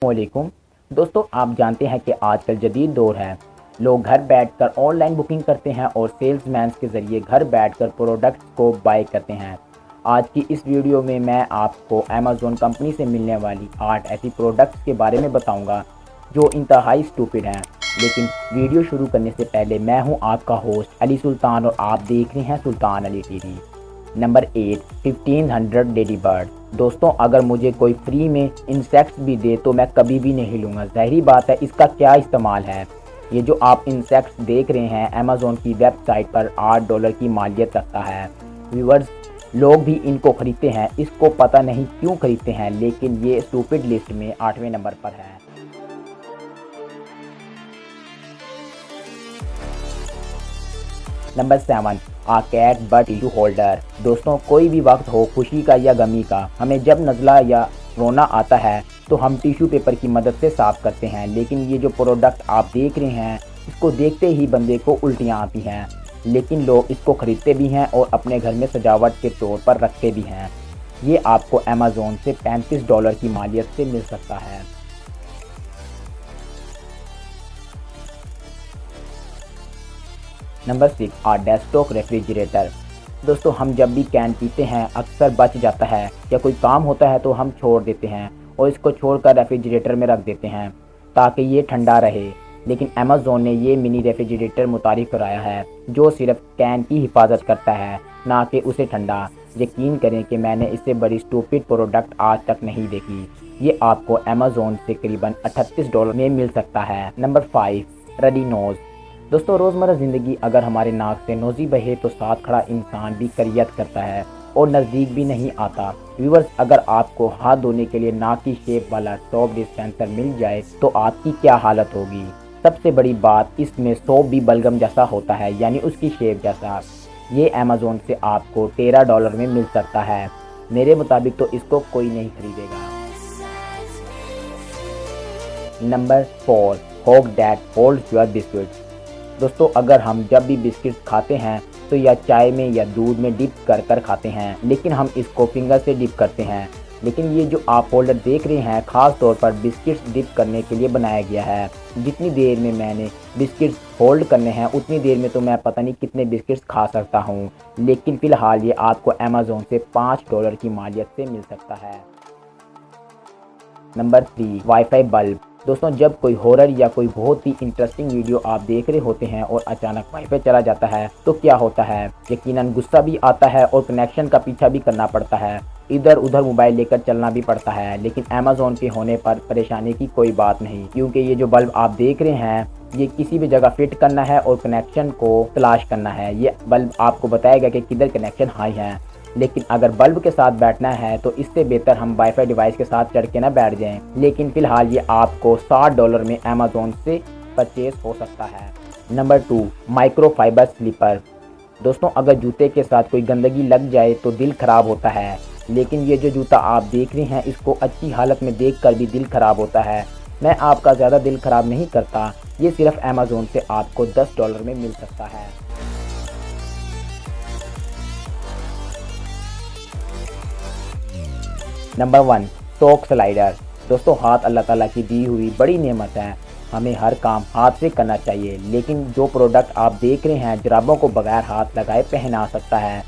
वालेकुम दोस्तों, आप जानते हैं कि आजकल जदीद दौर है। लोग घर बैठकर ऑनलाइन बुकिंग करते हैं और सेल्समैन के ज़रिए घर बैठकर प्रोडक्ट्स को बाय करते हैं। आज की इस वीडियो में मैं आपको अमेज़न कंपनी से मिलने वाली 8 ऐसी प्रोडक्ट्स के बारे में बताऊंगा जो इंतहाई स्टूपिड हैं। लेकिन वीडियो शुरू करने से पहले मैं हूं आपका होस्ट अली सुल्तान और आप देख रहे हैं Sultan Ali TV. Number 8 1500 lady bird. दोस्तों, अगर मुझे कोई फ्री में इंसेक्ट्स भी दे तो मैं कभी भी नहीं लूँगा। ज़ाहिरी बात है, इसका क्या इस्तेमाल है। ये जो आप इंसेक्ट्स देख रहे हैं अमेज़न की वेबसाइट पर $8 की मालियत रखता है। व्यूअर्स, लोग भी इनको ख़रीदते हैं, इसको पता नहीं क्यों ख़रीदते हैं, लेकिन ये स्टूपिड लिस्ट में 8वें नंबर पर है। Number 7 a cat butt tissue holder. दोस्तों, कोई भी वक्त हो, खुशी का या गमी का, हमें जब नज़ला या रोना आता है तो हम टिश्यू पेपर की मदद से साफ़ करते हैं। लेकिन ये जो प्रोडक्ट आप देख रहे हैं, इसको देखते ही बंदे को उल्टियाँ आती हैं। लेकिन लोग इसको ख़रीदते भी हैं और अपने घर में सजावट के तौर पर रखते भी हैं। ये आपको अमेज़न से $35 की मालियत से मिल सकता है। Number 6 desktop refrigerator. दोस्तों, हम जब भी कैन पीते हैं अक्सर बच जाता है या कोई काम होता है तो हम छोड़ देते हैं और इसको छोड़कर रेफ्रिजरेटर में रख देते हैं ताकि ये ठंडा रहे। लेकिन अमेज़न ने ये मिनी रेफ्रिजरेटर मुतारिफ कराया है जो सिर्फ कैन की हिफाजत करता है, ना कि उसे ठंडा। यकीन करें कि मैंने इससे बड़ी स्टूपिड प्रोडक्ट आज तक नहीं देखी। ये आपको अमेज़न से करीबन $38 में मिल सकता है। Number 5 ruddy nose. दोस्तों, रोज़मर्रा ज़िंदगी अगर हमारे नाक से नोज़ी बहे तो साथ खड़ा इंसान भी करियत करता है और नज़दीक भी नहीं आता। व्यूअर्स, अगर आपको हाथ धोने के लिए नाक की शेप वाला सोप डिस्पेंसर मिल जाए तो आपकी क्या हालत होगी। सबसे बड़ी बात, इसमें सोप भी बलगम जैसा होता है, यानी उसकी शेप जैसा। ये अमेज़न से आपको $13 में मिल सकता है। मेरे मुताबिक तो इसको कोई नहीं खरीदेगा। नंबर 4 होग दैट होल्ड्स योर बिस्किट्स। दोस्तों, अगर हम जब भी बिस्किट्स खाते हैं तो या चाय में या दूध में डिप कर कर खाते हैं, लेकिन हम इसको फिंगर से डिप करते हैं। लेकिन ये जो आप होल्डर देख रहे हैं ख़ास तौर पर बिस्किट्स डिप करने के लिए बनाया गया है। जितनी देर में मैंने बिस्किट्स होल्ड करने हैं उतनी देर में तो मैं पता नहीं कितने बिस्किट्स खा सकता हूँ। लेकिन फ़िलहाल ये आपको अमेज़न से $5 की मालियत से मिल सकता है। Number 3 wifi bulb. दोस्तों, जब कोई हॉरर या कोई बहुत ही इंटरेस्टिंग वीडियो आप देख रहे होते हैं और अचानक वाईफाई चला जाता है तो क्या होता है। यकीनन गुस्सा भी आता है और कनेक्शन का पीछा भी करना पड़ता है। इधर उधर मोबाइल लेकर चलना भी पड़ता है। लेकिन अमेज़न के होने पर परेशानी की कोई बात नहीं, क्योंकि ये जो बल्ब आप देख रहे हैं ये किसी भी जगह फिट करना है और कनेक्शन को तलाश करना है। ये बल्ब आपको बताएगा कि किधर कनेक्शन हाई है। लेकिन अगर बल्ब के साथ बैठना है तो इससे बेहतर हम वाईफाई डिवाइस के साथ चढ़ के ना बैठ जाएं। लेकिन फ़िलहाल ये आपको $60 में अमेज़न से परचेस हो सकता है। Number 2 microfiber slipper. दोस्तों, अगर जूते के साथ कोई गंदगी लग जाए तो दिल ख़राब होता है। लेकिन ये जो जूता आप देख रहे हैं इसको अच्छी हालत में देख कर भी दिल ख़राब होता है। मैं आपका ज़्यादा दिल ख़राब नहीं करता। ये सिर्फ अमेज़न से आपको $10 में मिल सकता है। Number 1 sock slider. दोस्तों, हाथ अल्लाह ताला की दी हुई बड़ी नेमत है। हमें हर काम हाथ से करना चाहिए। लेकिन जो प्रोडक्ट आप देख रहे हैं जुराबों को बगैर हाथ लगाए पहना सकता है।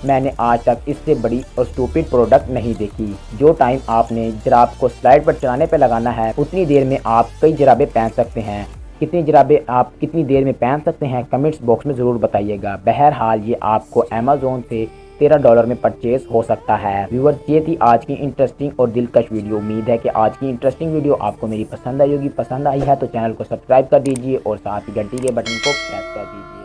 मैंने आज तक इससे बड़ी और स्टूपिड प्रोडक्ट नहीं देखी। जो टाइम आपने जुराब को स्लाइड पर चलाने पर लगाना है उतनी देर में आप कई जुराबें पहन सकते हैं। कितनी जुराबें आप कितनी देर में पहन सकते हैं कमेंट्स बॉक्स में ज़रूर बताइएगा। बहरहाल ये आपको अमेज़न से $13 में परचेस हो सकता है। व्यूअर्स, ये थी आज की इंटरेस्टिंग और दिलकश वीडियो। उम्मीद है कि आज की इंटरेस्टिंग वीडियो आपको मेरी पसंद आई होगी। पसंद आई है तो चैनल को सब्सक्राइब कर दीजिए और साथ ही घंटी के बटन को प्रेस कर दीजिए।